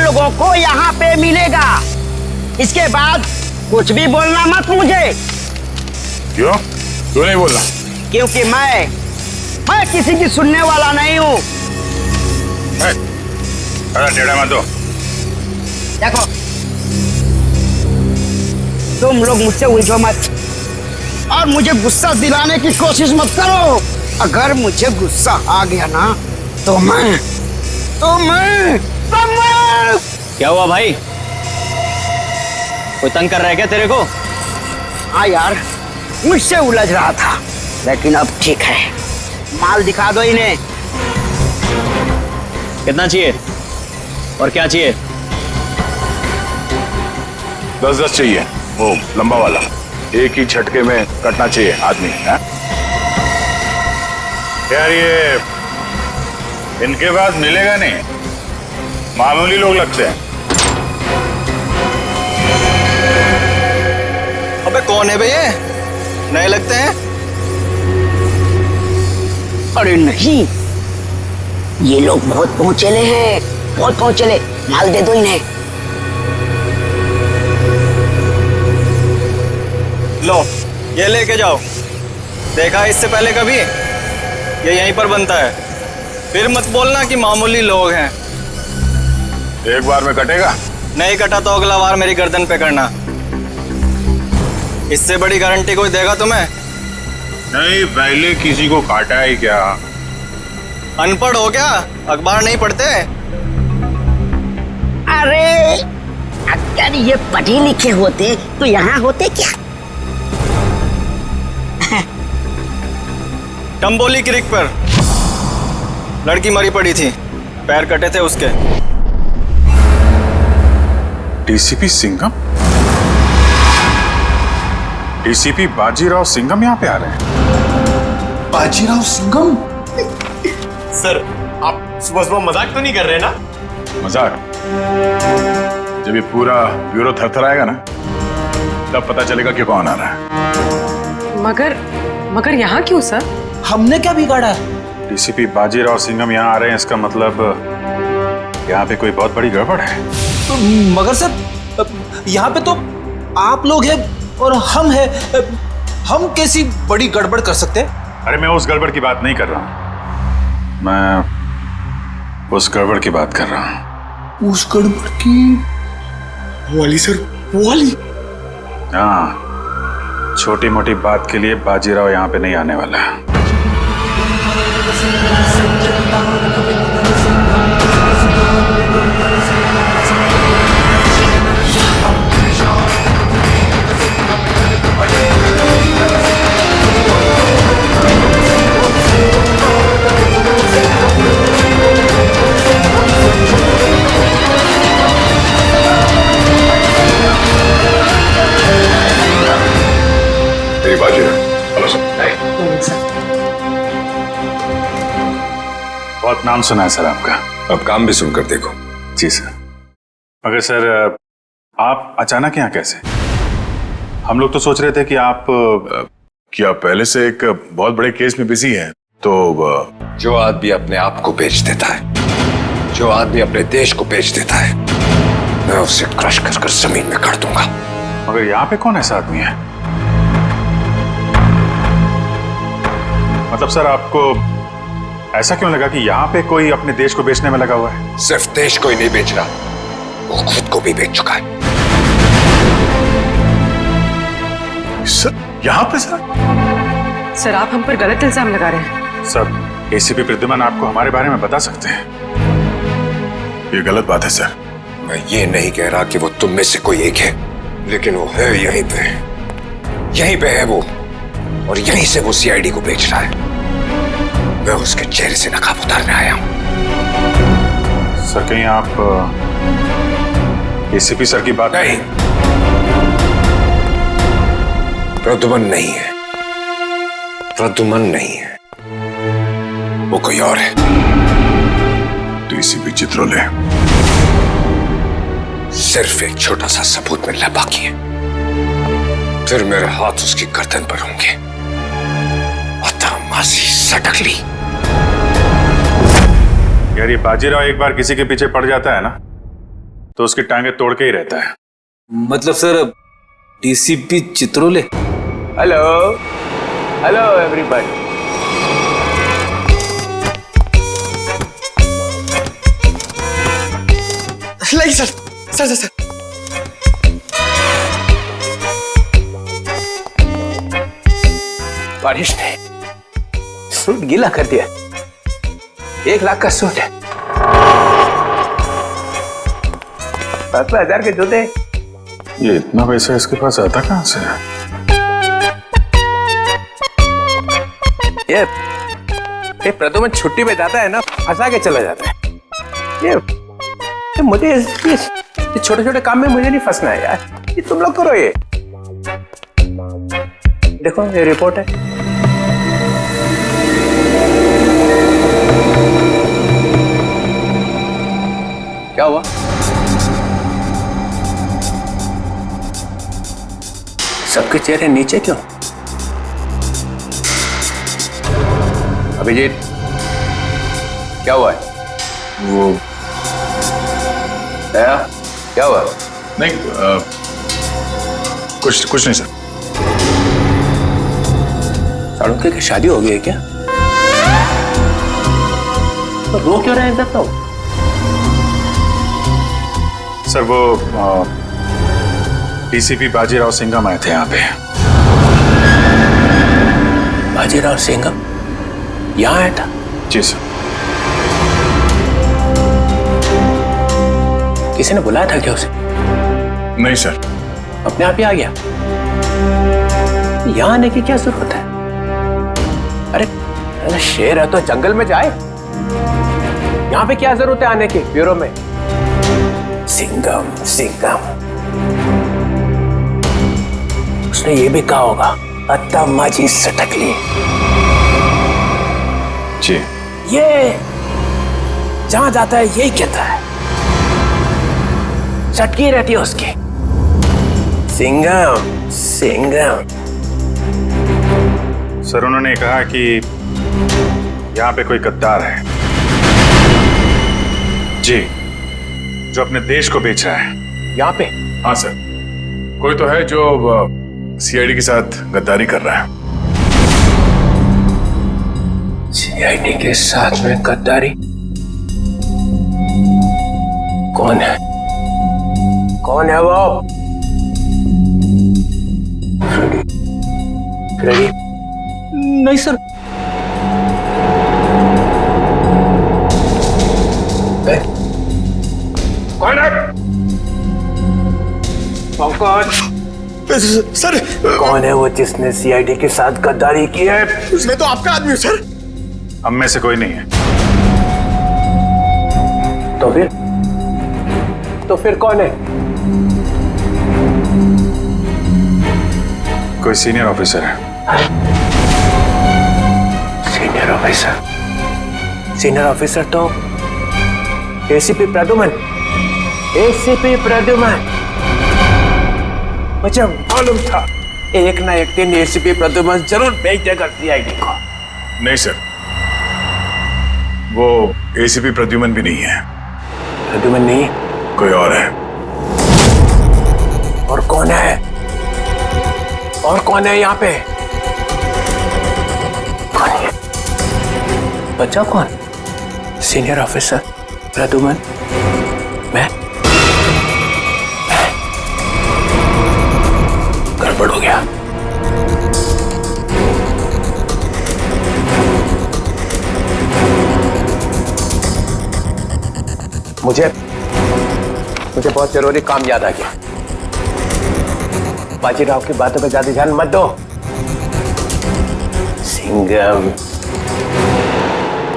लोगों को यहाँ पे मिलेगा। इसके बाद कुछ भी बोलना मत मुझे। क्यों? क्यों नहीं बोलना? क्योंकि मैं किसी की सुनने वाला नहीं हूँ। टेढ़ा मत दो। देखो, तुम लोग मुझसे उलझो मत और मुझे गुस्सा दिलाने की कोशिश मत करो। अगर मुझे गुस्सा आ गया ना तो मैं क्या हुआ भाई? कोई तंग कर रहा है क्या तेरे को? हाँ यार, मुझसे उलझ रहा था, लेकिन अब ठीक है। माल दिखा दो इन्हें। कितना चाहिए और क्या चाहिए? 10-10 चाहिए, वो लंबा वाला। एक ही झटके में कटना चाहिए आदमी है? यार ये इनके पास मिलेगा नहीं, मामूली लोग लगते हैं। अबे कौन है बे ये? नए लगते हैं। अरे नहीं, ये लोग बहुत पहुंचेले हैं, बहुत पहुंचेले। माल दे दो इन्हें। लो ये लेके जाओ। देखा है इससे पहले कभी? ये यहीं पर बनता है। फिर मत बोलना कि मामूली लोग हैं। एक बार में कटेगा? नहीं कटा तो अगला बार मेरी गर्दन पे करना। इससे बड़ी गारंटी कोई देगा तुम्हें? नहीं, पहले किसी को काटा है क्या? अनपढ़ हो क्या? अखबार नहीं पढ़ते? अरे अगर ये पढ़े लिखे होते तो यहाँ होते क्या? टम्बोली क्रिक पर लड़की मरी पड़ी थी, पैर कटे थे उसके। डीसीपी सिंघम? डीसीपी बाजीराव सिंघम यहाँ पे आ रहे हैं? बाजीराव सिंघम? सर, आप सुबह सुबह मजाक तो नहीं कर रहे ना? मजाक? जब ये पूरा ब्यूरो थरथराएगा ना, तब पता चलेगा कि कौन आ रहा है। मगर यहाँ क्यों सर? हमने क्या बिगाड़ा? डीसीपी बाजीराव सिंघम यहाँ आ रहे हैं, इसका मतलब यहाँ पे कोई बहुत बड़ी गड़बड़ है। मगर सर, यहाँ पे तो आप लोग हैं और हम हैं। हम कैसी बड़ी गड़बड़ कर सकते हैं? अरे मैं उस गड़बड़ की बात नहीं कर रहा हूँ, मैं उस गड़बड़ की बात कर रहा हूँ। उस गड़बड़ की? वो वाली सर, वो वाली? हाँ, छोटी मोटी बात के लिए बाजीराव यहाँ पे नहीं आने वाला है। बहुत नाम सुना है सर आपका। अब काम भी सुनकर देखो। जी सर। मगर सर, आप अचानक यहाँ कैसे? हम लोग तो सोच रहे थे कि आप पहले से एक बहुत बड़े केस में बिजी हैं, तो जो आदमी अपने आप को बेच देता है, जो आदमी अपने देश को बेच देता है, मैं उसे क्रश कर कर जमीन में गाड़ दूंगा। मगर यहाँ पे कौन ऐसा आदमी है? मतलब सर, आपको ऐसा क्यों लगा कि यहाँ पे कोई अपने देश को बेचने में लगा हुआ है? सिर्फ देश को ही नहीं बेच रहा, वो खुद को भी बेच चुका है। सर, यहाँ पे सर आप हम पर गलत इल्जाम लगा रहे हैं। सर, एसीपी प्रद्युमन आपको हमारे बारे में बता सकते हैं। ये गलत बात है सर। मैं ये नहीं कह रहा कि वो तुम में से कोई एक है, लेकिन वो है यहीं पे है वो, और यहीं से वो सीआईडी को बेच रहा है। मैं उसके चेहरे से नकाब उतारने आया हूं। सर, कहीं आप एसीपी सर की बात? नहीं, प्रद्युमन नहीं है, प्रद्युमन नहीं है, वो कोई और है। तो एसीपी चित्रोले सिर्फ एक छोटा सा सबूत मिलना बाकी है, फिर मेरे हाथ उसकी गर्दन पर होंगे। अतः मासी सटकली। यार, ये बाजीराव एक बार किसी के पीछे पड़ जाता है ना, तो उसकी टांगे तोड़ के ही रहता है। मतलब sir DCP Chitrole. Hello hello everybody. नहीं सर सर सर, सर। बारिश ने सूट गीला कर दिया। 1 लाख का सूट है, 7,000 के जूते। ये इतना पैसा इसके पास आता कहाँ से? ये प्रदुमन छुट्टी पे जाता है ना, फंसा के चला जाता है। ये मुझे ये छोटे छोटे काम में मुझे नहीं फंसना है यार। ये तुम लोग करो। ये देखो ये रिपोर्ट है। क्या हुआ? सबके चेहरे नीचे क्यों? अभिजीत क्या हुआ है? वो क्या हुआ? नहीं, कुछ नहीं सर। साड़ुंके की शादी हो गई है क्या? तो रो क्यों रहे हैं सब लोग? सर वो डीसीपी बाजीराव सिंघम आए थे यहाँ पे। बाजीराव सिंघम यहाँ आया था? जी सर। किसी ने बुलाया था क्या उसे? नहीं सर। अपने आप ही आ गया? यहाँ आने की क्या जरूरत है? अरे शेर है तो जंगल में जाए, यहाँ पे क्या जरूरत है आने की ब्यूरो में? सिंघम सिंघम, उसने ये भी कहा होगा अत्ता माजी सटकली। जी। ये जहां जाता है यही कहता है, चटकी रहती है उसकी। सिंघम सिंघम। सर उन्होंने कहा कि यहाँ पे कोई गद्दार है। जी, जो अपने देश को बेच रहा है। यहाँ पे? हाँ सर, कोई तो है जो सीआईडी के साथ गद्दारी कर रहा है। सीआईडी के साथ में गद्दारी? कौन है? कौन है वो? फ्रेडी? नहीं सर। कौन है? कौन? सर कौन है वो जिसने सीआईडी के साथ गद्दारी की है? मैं तो आपका आदमी हूँ सर। हम में से कोई नहीं है। तो फिर कौन है? कोई सीनियर ऑफिसर है। Senior officer? सीनियर ऑफिसर तो एसीपी प्रद्युमन। एसीपी प्रद्युमन, मुझे मालूम था एक ना एक दिन एसीपी प्रद्युमन जरूर भेज देगा सीआईडी को। नहीं सर, वो एसीपी प्रद्युमन भी नहीं है। प्रद्युमन नहीं? कोई और है। और कौन है? और कौन है यहाँ पे? कौन है? बच्चा कौन? सीनियर ऑफिसर प्रद्युमन, मैं? गड़बड़ हो गया। मुझे बहुत जरूरी काम याद आ गया। बाजीराव की बातों पे ज्यादा ध्यान मत दो। सिंघम।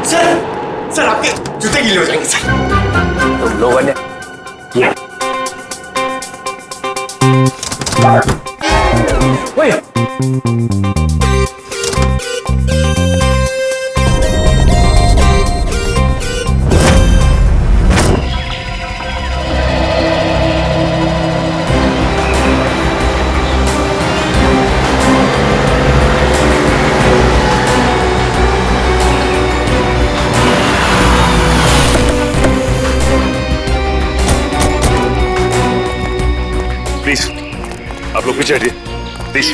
सर आपके जूते गीले हो जाएंगे सर। तुम लोगों ने ये प्लीज आप लोग पीछे हटिए प्लीज।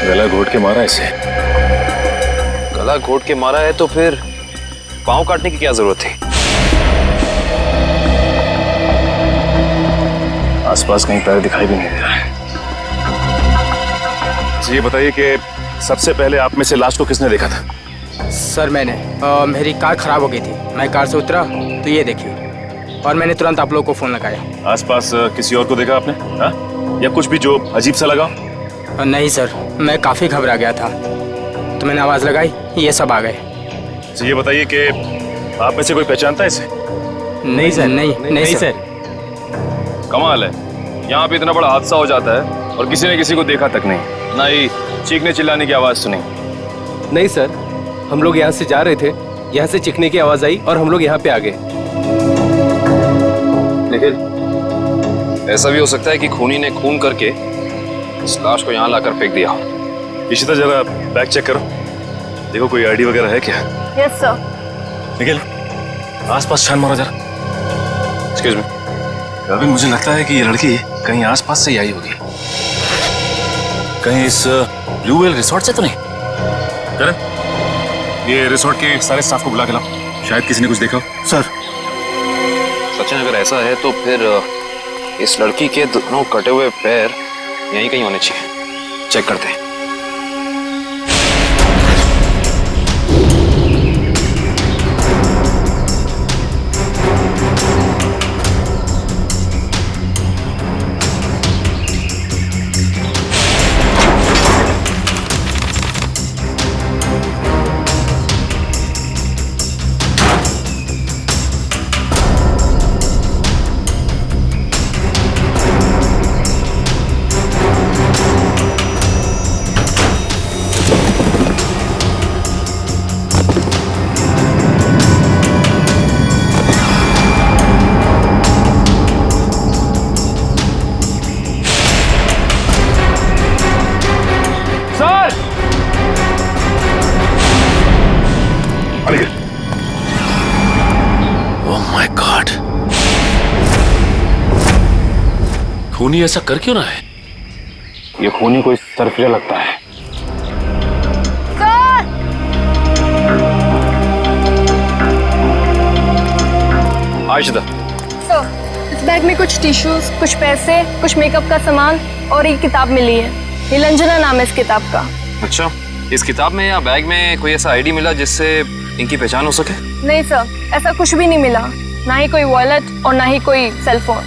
गला घोट के मारा इसे। गला घोट के मारा है तो फिर पाँव काटने की क्या जरूरत थी? आसपास कहीं पैर दिखाई भी नहीं दे रहा है। ये बताइए कि सबसे पहले आप में से लाश को किसने देखा था? सर मैंने मेरी कार खराब हो गई थी, मैं कार से उतरा तो ये देखी और मैंने तुरंत आप लोगों को फोन लगाया। आसपास किसी और को देखा आपने? हाँ? या कुछ भी जो अजीब सा लगा? नहीं सर, मैं काफ़ी घबरा गया था तो मैंने आवाज़ लगाई, ये सब आ गए। ये बताइए कि आप में से कोई पहचानता है इसे? नहीं सर, नहीं सर। कमाल है, यहाँ पे इतना बड़ा हादसा हो जाता है और किसी ने किसी को देखा तक नहीं, ना ही चीखने चिल्लाने की आवाज सुनी। नहीं सर, हम लोग यहाँ से जा रहे थे, यहाँ से चीखने की आवाज आई और हम लोग यहाँ पे आ गए। लेकिन ऐसा भी हो सकता है कि खूनी ने खून करके इस लाश को यहाँ लाकर फेंक दिया। इशिता जरा बैग चेक करो, देखो कोई आईडी वगैरह है क्या? Yes sir. निखिल आसपास छान मारो जरा। एक्सक्यूज मी, अभी मुझे लगता है कि ये लड़की कहीं आसपास से ही आई होगी। कहीं इस ब्लू व्हेल रिसोर्ट से तो नहीं? करण, ये रिसोर्ट के सारे स्टाफ को बुला के लाओ, शायद किसी ने कुछ देखा हो। सर। सचिन अगर ऐसा है तो फिर इस लड़की के दोनों कटे हुए पैर यहीं कहीं होने चाहिए। चेक करते हैं। खूनी ऐसा कर क्यों ना है? ये खूनी कोई सरफिरा लगता है। आयशा, सर, इस बैग में कुछ टिश्यूज, कुछ पैसे, कुछ मेकअप का सामान और एक किताब मिली है। नीलंजना नाम है इस किताब का। अच्छा, इस किताब में या बैग में कोई ऐसा आईडी मिला जिससे इनकी पहचान हो सके? नहीं सर, ऐसा कुछ भी नहीं मिला, ना ही कोई वॉलेट और ना ही कोई सेलफोन।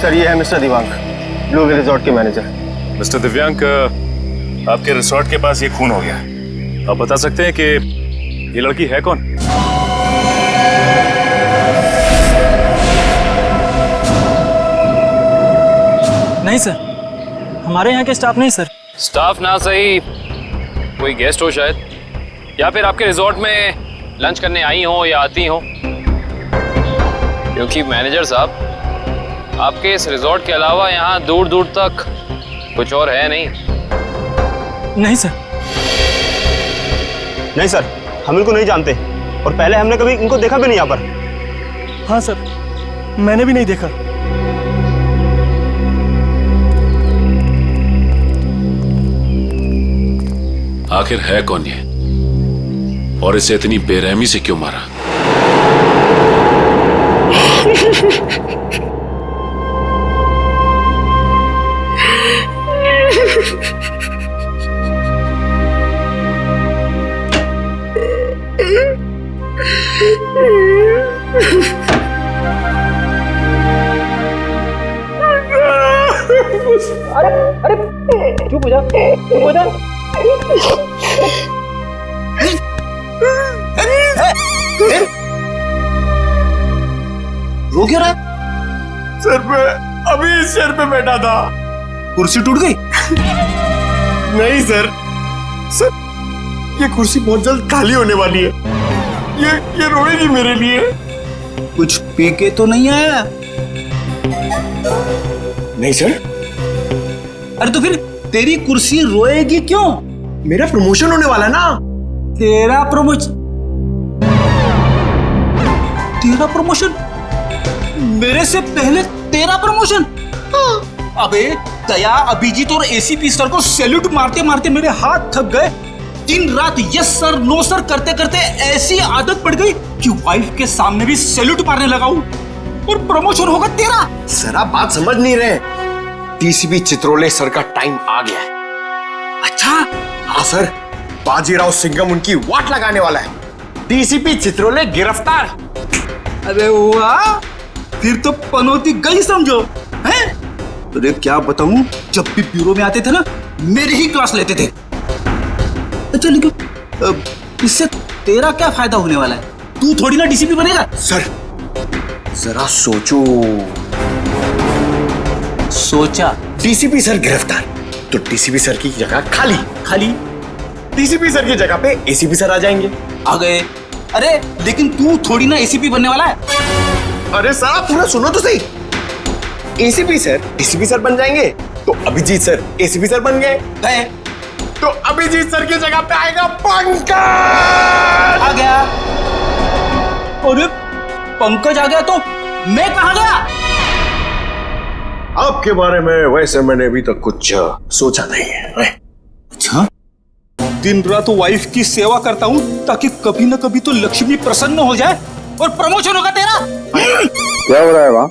सर ये है मिस्टर दिव्यांग, ब्लू व्हेल रिजॉर्ट के मैनेजर। मिस्टर दिव्यांग, आपके रिसोर्ट के पास ये खून हो गया, आप बता सकते हैं कि ये लड़की है कौन? नहीं सर, हमारे यहाँ के स्टाफ नहीं सर। स्टाफ ना सही, कोई गेस्ट हो शायद, या फिर आपके रिजॉर्ट में लंच करने आई हो या आती हो, क्योंकि मैनेजर साहब आपके इस रिजॉर्ट के अलावा यहाँ दूर दूर तक कुछ और है नहीं। नहीं सर। नहीं सर, हम इनको नहीं जानते और पहले हमने कभी इनको देखा भी नहीं यहाँ पर। हाँ सर, मैंने भी नहीं देखा। आखिर है कौन ये और इसे इतनी बेरहमी से क्यों मारा? अरे चुप हो जा, चुप हो जा। रो क्यों रहा? सर पे अभी इस चेयर पे बैठा था, कुर्सी टूट गई? नहीं सर, ये कुर्सी बहुत जल्द खाली होने वाली है, ये रोएगी मेरे लिए। कुछ पी के तो नहीं आया? नहीं सर, अरे तो फिर तेरी कुर्सी रोएगी क्यों? मेरा प्रमोशन होने वाला है ना। तेरा प्रमोशन? तेरा प्रमोशन? मेरे से पहले तेरा प्रमोशन? अबे दया, अभिजीत और एसीपी सर को सैल्यूट मारते मारते मेरे हाथ थक गए। दिन रात यस सर नो सर करते करते ऐसी आदत पड़ गई कि वाइफ के सामने भी सैल्यूट मारने लगा हूं, और प्रमोशन होगा तेरा। सर आप बात समझ नहीं रहे। डीसीपी चित्रोले सर का टाइम आ गया है। अच्छा? हाँ सर, बाजीराव सिंघम उनकी वाट लगाने वाला है। डीसीपी चित्रोले गिरफ्तार। अरे वाह, फिर तो पनौती गई समझो। हैं? अरे क्या बताऊं, जब भी ब्यूरो में आते थे ना, मेरी ही क्लास लेते थे। अच्छा लेकिन इससे तेरा क्या फायदा होने वाला है? तू थोड़ी ना डीसीपी बनेगा। सर जरा सोचो। सोचा? डीसीपी सर गिरफ्तार तो डीसीपी सर की जगह खाली। खाली डीसीपी सर की जगह पे एसीपी सर आ जाएंगे। आ गए। अरे लेकिन तू थोड़ी ना एसीपी बनने वाला है। अरे सर आप पूरा सुनो तो सही। एसीपी सर डीसीपी सर बन जाएंगे तो अभिजीत सर एसीपी सर बन गए तो अभिजीत सर की जगह पे आएगा पंकज। आ गया। अरे पंकज आ गया तो मैं कहां गया? आपके बारे में वैसे मैंने अभी तक कुछ सोचा नहीं है। अच्छा, दिन रात वाइफ की सेवा करता हूं ताकि कभी ना कभी तो लक्ष्मी प्रसन्न हो जाए और प्रमोशन होगा तेरा। क्या हो रहा है वहां?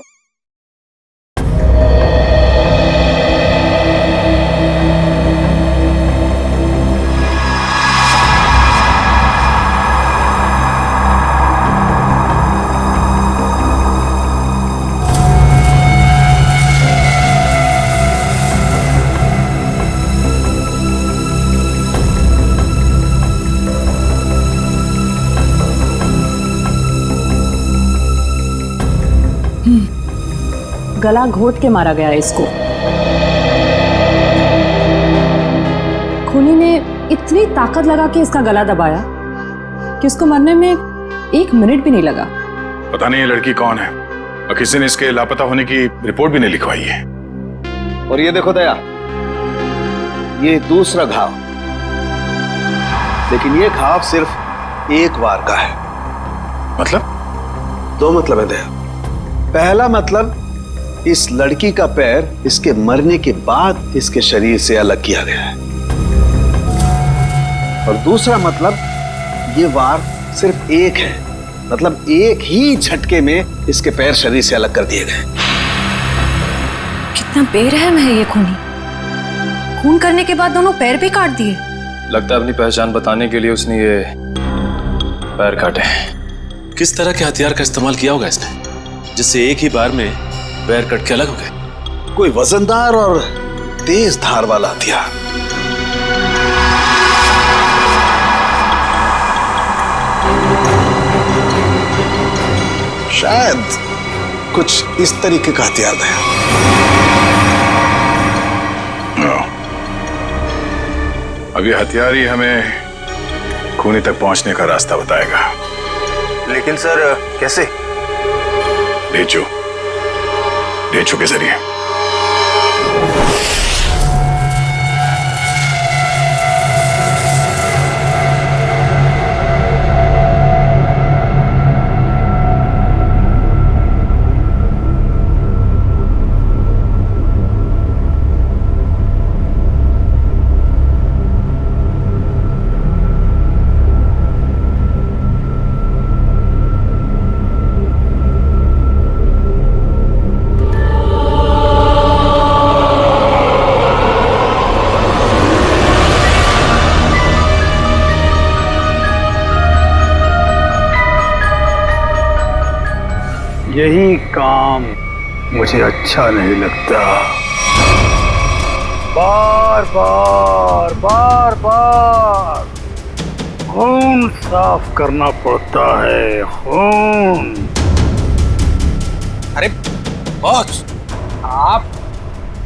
गला घोट के मारा गया इसको। खूनी ने इतनी ताकत लगा के इसका गला दबाया कि उसको मरने में 1 मिनट भी नहीं लगा। पता नहीं ये लड़की कौन है और किसी ने इसके लापता होने की रिपोर्ट भी नहीं लिखवाई है। और ये देखो दया, ये दूसरा घाव, लेकिन ये घाव सिर्फ एक बार का है। मतलब? 2 मतलब है दया। पहला मतलब, इस लड़की का पैर इसके मरने के बाद इसके शरीर से अलग किया गया है। और दूसरा मतलब, ये वार सिर्फ एक है, मतलब एक ही झटके में इसके पैर शरीर से अलग कर दिए गए। कितना बेरहम है ये खूनी। खून करने के बाद दोनों पैर भी काट दिए। लगता है अपनी पहचान बताने के लिए उसने ये पैर काटे। किस तरह के हथियार का इस्तेमाल किया होगा इसने, जिससे एक ही बार में पैर कट के अलग हो गए? कोई वजनदार और तेज धार वाला हथियार। शायद कुछ इस तरीके का हथियार है। अब ये हथियार ही हमें खूनी तक पहुंचने का रास्ता बताएगा। लेकिन सर कैसे? ढेचू के जरिए। यही काम मुझे अच्छा नहीं लगता। बार बार खून साफ करना पड़ता है, खून। अरे बॉस, आप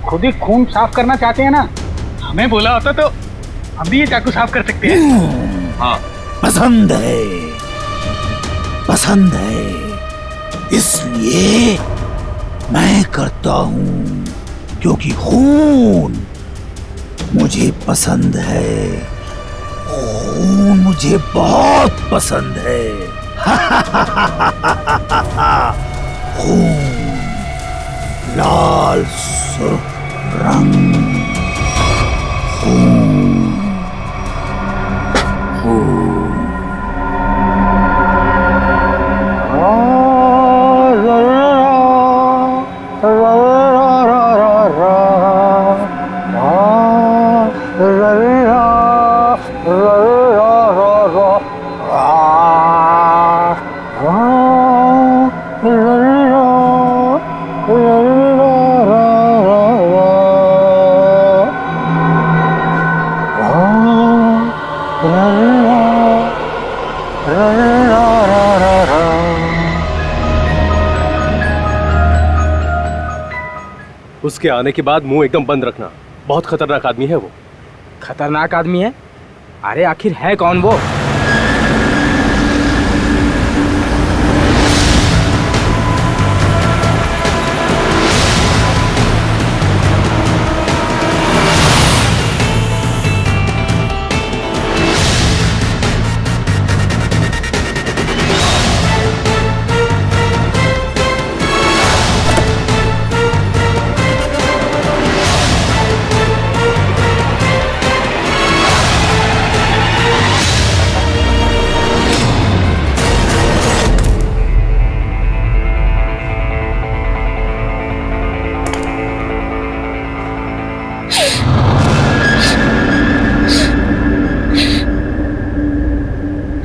खुद ही खून साफ करना चाहते हैं ना? हमें बोला होता तो हम भी ये चाकू साफ कर सकते हैं। हाँ, पसंद है, इसलिए मैं करता हूं, क्योंकि खून मुझे पसंद है, खून मुझे बहुत पसंद है। खून, लाल सुर्ख रंग, खून, खून। उसके आने के बाद मुंह एकदम बंद रखना। बहुत खतरनाक आदमी है वो। खतरनाक आदमी है? अरे आखिर है कौन वो?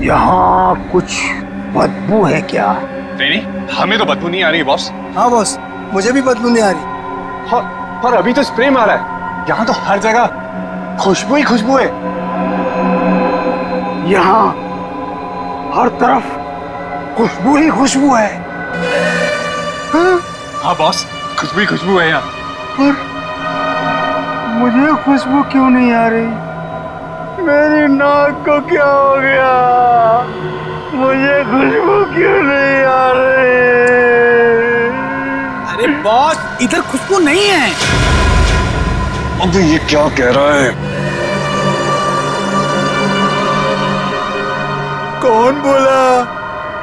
यहाँ कुछ बदबू है क्या? नहीं, हमें तो बदबू नहीं आ रही बॉस। हाँ बॉस, मुझे भी बदबू नहीं आ रही। पर अभी तो स्प्रे मारा है। यहाँ तो हर जगह खुशबू ही खुशबू है। यहाँ हर तरफ खुशबू ही खुशबू है। हाँ बॉस, खुशबू ही खुशबू है यहाँ। पर मुझे खुशबू क्यों नहीं आ रही? मेरी नाक को क्या हो गया? मुझे खुशबू क्यों नहीं आ रही? अरे बॉस, इधर खुशबू नहीं है। अब ये क्या कह रहा है? कौन बोला?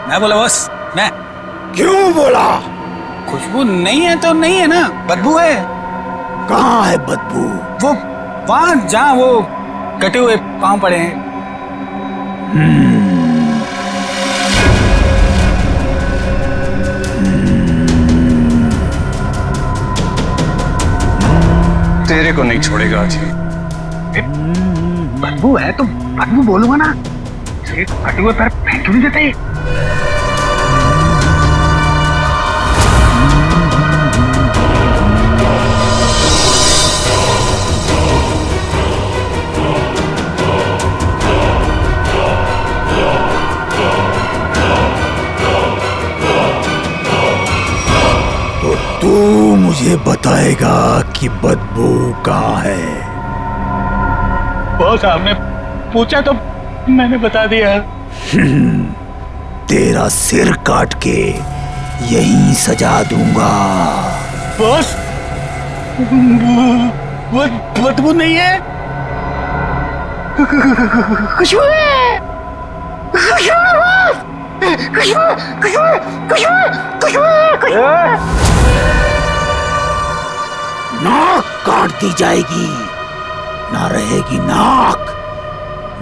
मैं बोला बॉस, मैं। क्यों बोला? खुशबू नहीं है तो नहीं है ना, बदबू है। कहाँ है बदबू? वो वहाँ जहाँ वो कटे हुए पांव पड़े हैं। तेरे को नहीं छोड़ेगा आज। बदबू है तो बदबू बोलूंगा ना। कटे हुए पैर फेंक क्यों नहीं देते? तू मुझे बताएगा कि बदबू कहाँ है? बॉस, आपने पूछा तो मैंने बता दिया। तेरा सिर काट के यहीं सजा दूंगा। बॉस, वो बदबू नहीं है। खुशबू है। खुशबू है बॉस। खुशबू, खुशबू, खुशबू, खुशबू। नाक काट दी जाएगी, ना रहेगी नाक,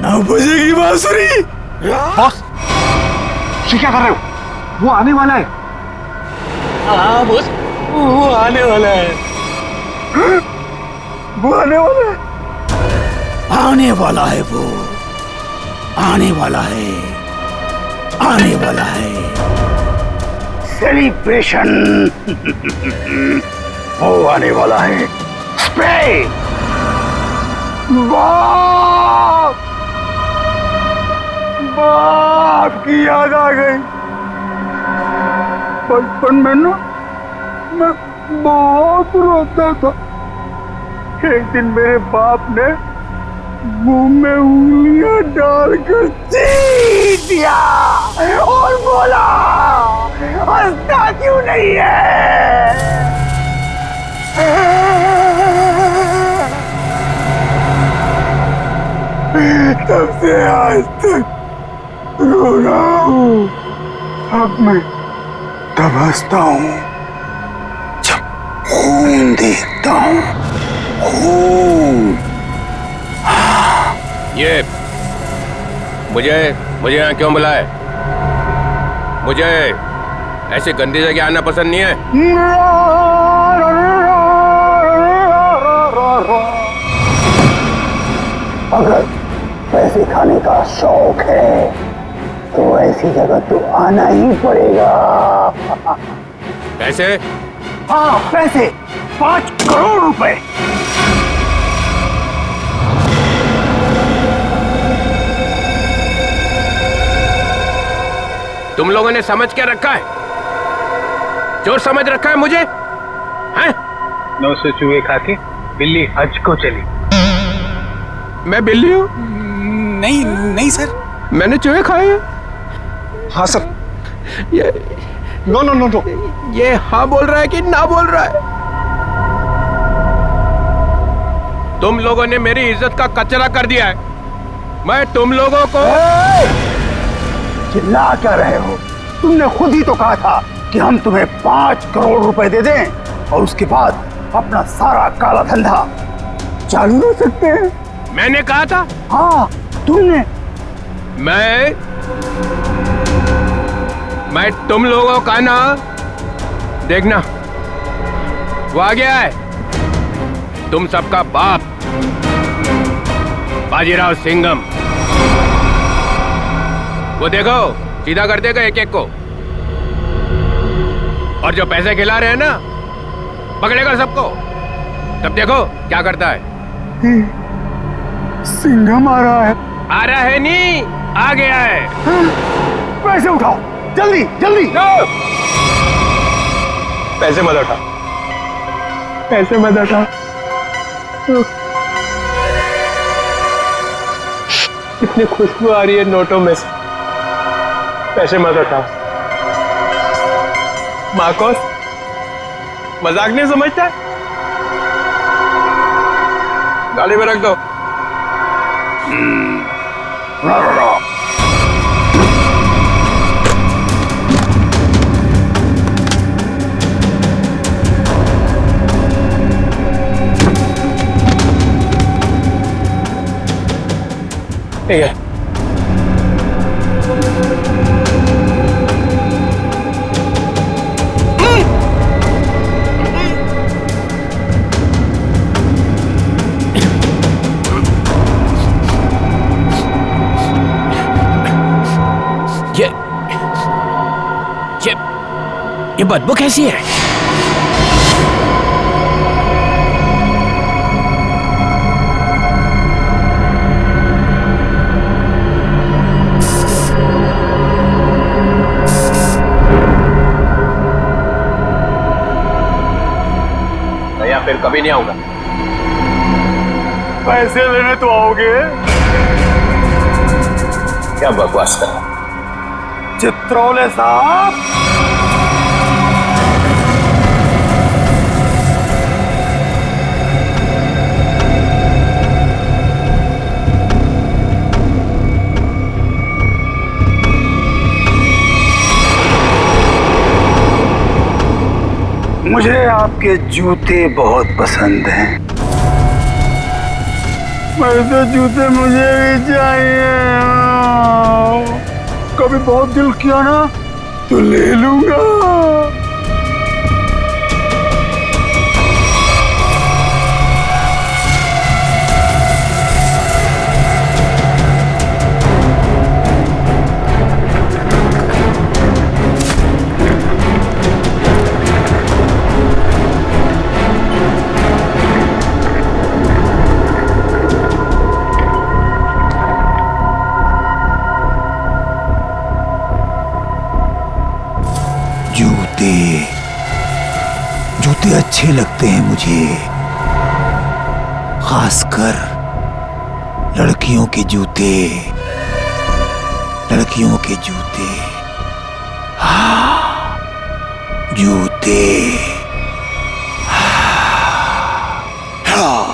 ना बजेगी बांसुरी। बॉस, क्या कर रहे हो? वो आने वाला है। हाँ बॉस, वो आने वाला है। वो आने वाला है। आने वाला है वो, आने वाला है, आने वाला है। सेलिब्रेशन वो आने वाला है। स्प्रे। बाप, बाप की याद आ गई। बचपन में ना मैं बहुत रोता था। एक दिन मेरे बाप ने मुंह में उंगलियां डालकर चीर दिया और बोला, हंसता क्यों नहीं है? से आज तक रो रहा हूँ। अब मैं तब हंसता हूँ जब खून देखता हूँ। खून। ये मुझे यहाँ क्यों बुलाए? मुझे ऐसी गंदी जगह आना पसंद नहीं है। अगर पैसे खाने का शौक है तो ऐसी जगह तो आना ही पड़ेगा। पैसे? हाँ पैसे, 5 करोड़ रुपए। तुम लोगों ने समझ क्या रखा है? जो समझ रखा है मुझे, हैं? 900 चूहे खा के बिल्ली हज को चली। मैं बिल्ली हूँ? नहीं नहीं सर, मैंने चूहे खाए हैं। हाँ सर। ये नो नो नो नो, ये हाँ बोल रहा है कि ना बोल रहा है? तुम लोगों ने मेरी इज्जत का कचरा कर दिया है। मैं तुम लोगों को चिल्ला क्या रहे हो? तुमने खुद ही तो कहा था कि हम तुम्हें 5 करोड़ रुपए दे दें और उसके बाद अपना सारा काला धंधा चालू कर सकते हैं। मैंने कहा था? हाँ तुमने। मैं तुम लोगों का ना, देखना वो आ गया है, तुम सबका बाप बाजीराव सिंघम। वो देखो सीधा कर देगा एक एक को, और जो पैसे खिला रहे हैं ना पकड़ेगा सबको। तब देखो क्या करता है। सिंघम आ रहा है। आ रहा है नहीं, आ गया है। पैसे उठाओ जल्दी जल्दी। पैसे मत उठा, पैसे मत उठा। इतनी खुशबू आ रही है नोटों में से। पैसे मत उठा। मार्कोस मजाक नहीं समझता? गाड़ी में रख दो। ठीक है। ये बदबू कैसी है? या फिर कभी नहीं आऊंगा। पैसे लेने तो आओगे? क्या बकवास कर रहा? चित्रोले साहब, मुझे आपके जूते बहुत पसंद हैं। वैसे जूते मुझे भी चाहिए। कभी बहुत दिल किया ना तो ले लूंगा। जूते अच्छे लगते हैं मुझे, खासकर लड़कियों के जूते। लड़कियों के जूते, हाँ जूते। हाँ।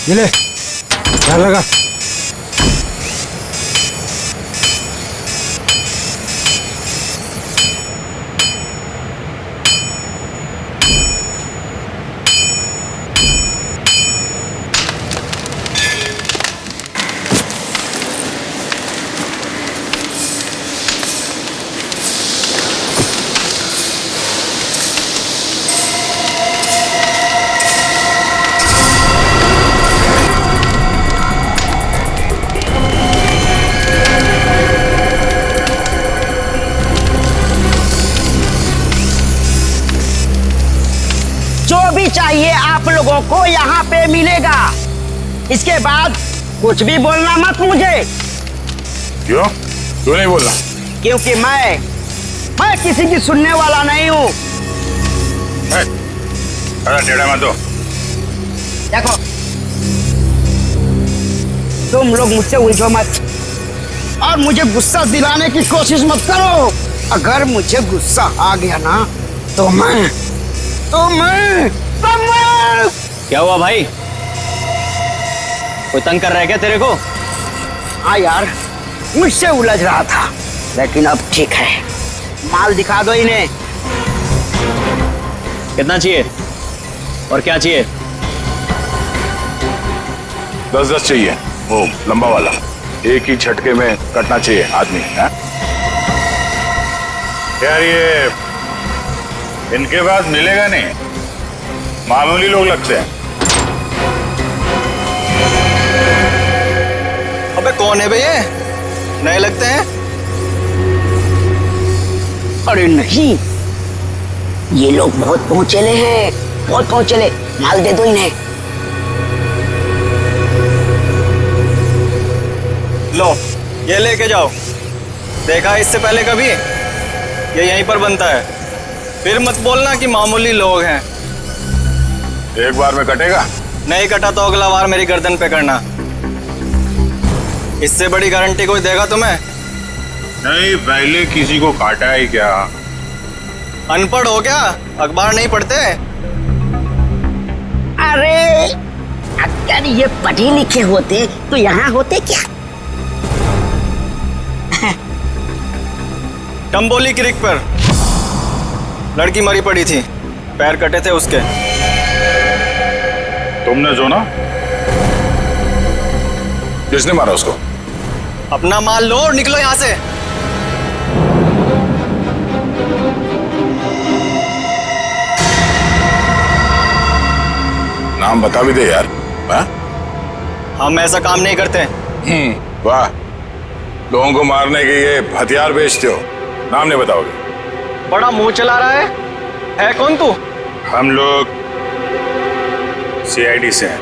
ये ले ध्यान लगा। जो भी चाहिए आप लोगों को यहाँ पे मिलेगा। इसके बाद कुछ भी बोलना मत मुझे। क्यों क्यों नहीं बोलना? क्योंकि मैं किसी की सुनने वाला नहीं हूँ। अरे टेढ़ा मत दो। देखो तुम लोग मुझसे उलझो मत और मुझे गुस्सा दिलाने की कोशिश मत करो। अगर मुझे गुस्सा आ गया ना तो मैं क्या हुआ भाई? कोई तंग कर रहा है क्या तेरे को? हाँ यार, मुझसे उलझ रहा था, लेकिन अब ठीक है। माल दिखा दो इन्हें। कितना चाहिए और क्या चाहिए? 10-10 चाहिए, वो लंबा वाला, एक ही झटके में कटना चाहिए आदमी है? यार ये इनके पास मिलेगा नहीं, मामूली लोग लगते हैं। अबे कौन है भैया? नए लगते हैं। अरे नहीं, ये लोग बहुत पहुंचेले हैं, बहुत पहुंचेले। माल दे दो इन्हें। लो ये लेके जाओ। देखा इससे पहले कभी? ये यहीं पर बनता है। फिर मत बोलना कि मामूली लोग हैं। एक बार में कटेगा? नहीं कटा तो अगला बार मेरी गर्दन पे करना। इससे बड़ी गारंटी कोई देगा तुम्हें? नहीं, पहले किसी को काटा है क्या? अनपढ़ हो क्या? अखबार नहीं पढ़ते? अरे अगर ये पढ़े लिखे होते तो यहाँ होते क्या? टम्बोली क्रिक पर लड़की मरी पड़ी थी, पैर कटे थे उसके। तुमने जो ना? किसने मारा उसको? अपना माल लो और निकलो यहाँ से। नाम बता भी दे यार। हाँ? हम ऐसा काम नहीं करते। वाह, लोगों को मारने के ये हथियार बेचते हो, नाम नहीं बताओगे? बड़ा मुंह चला रहा है कौन तू? हम लोग CID से हैं।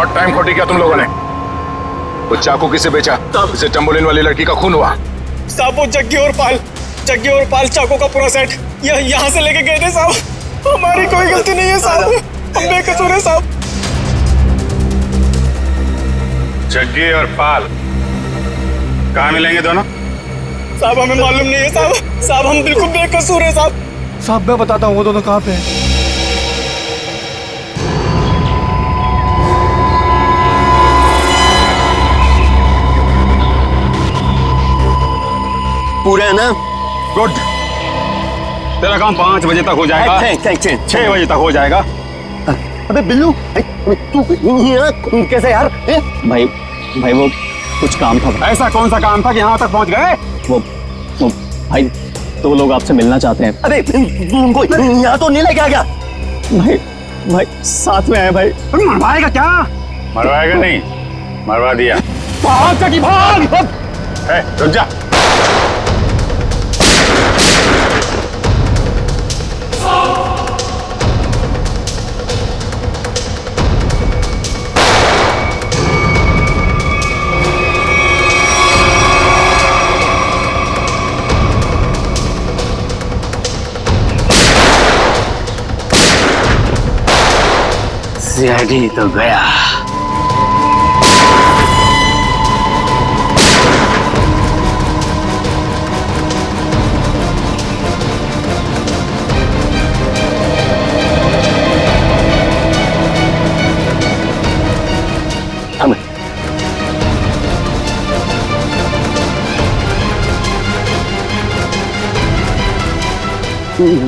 बहुत टाइम खोटी किया तुम लोगों ने। वो चाकू किसे बेचा? इसे टम्बोलिन वाली लड़की का खून हुआ। साहब वो जग्गी और पाल चाकू का पूरा सेट यहाँ से लेके गए थे साहब। हमारी कोई गलती नहीं है साहब, हम बेकसूर है साहब। जग्गी और पाल कहाँ मिलेंगे दोनों? साहब हमें मालूम नहीं है साहब हम बिल्कुल बेकसूर है साहब। साहब मैं बताता हूँ वो दोनों कहाँ पे हैं। पूरे है ना? गुड। तेरा काम 5 बजे तक हो जाएगा। 6 बजे तक हो जाएगा। अबे बिल्लू तू कैसे यार? भाई वो कुछ काम था। ऐसा कौन सा काम था कि यहाँ तक पहुँच गए? वो भाई 2 लोग आपसे मिलना चाहते हैं। अरे उनको यहाँ तो नहीं लेके आ गया। भाई साथ में आए भाई। मरवाएगा क्या? मरवाएगा नहीं, मरवा दिया। भाग। रुक जा। सीआईडी तो गया।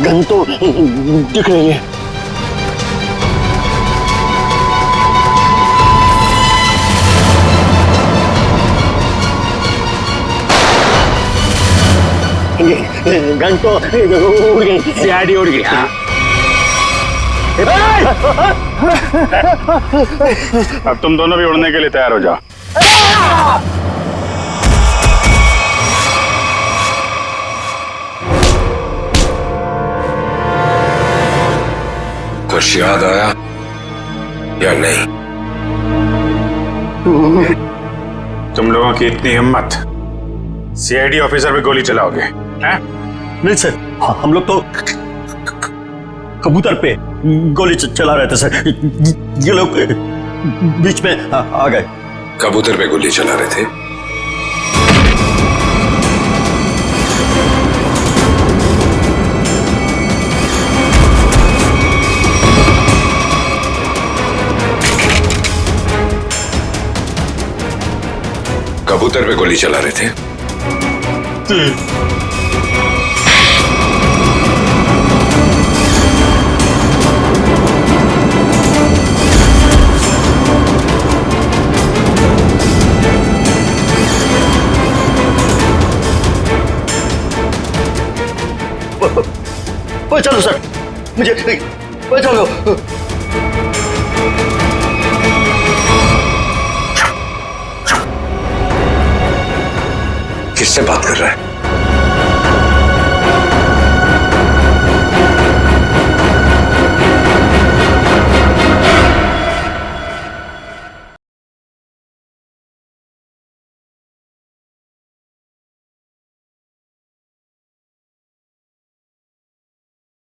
गन तो दिख रही है। गन तो उड़ गई, सीआईडी उड़ गई। अब तुम दोनों भी उड़ने के लिए तैयार हो जाओ। कुछ याद आया या नहीं? तुम लोगों की इतनी हिम्मत, सीआईडी ऑफिसर पे गोली चलाओगे? हैं? नहीं सर, हम लोग तो कबूतर पे गोली चला रहे थे सर। ये लोग बीच में आ गए। कबूतर पे गोली चला रहे थे? कबूतर पे गोली चला रहे थे? चलो सर, मुझे चलो। किससे बात कर रहा है?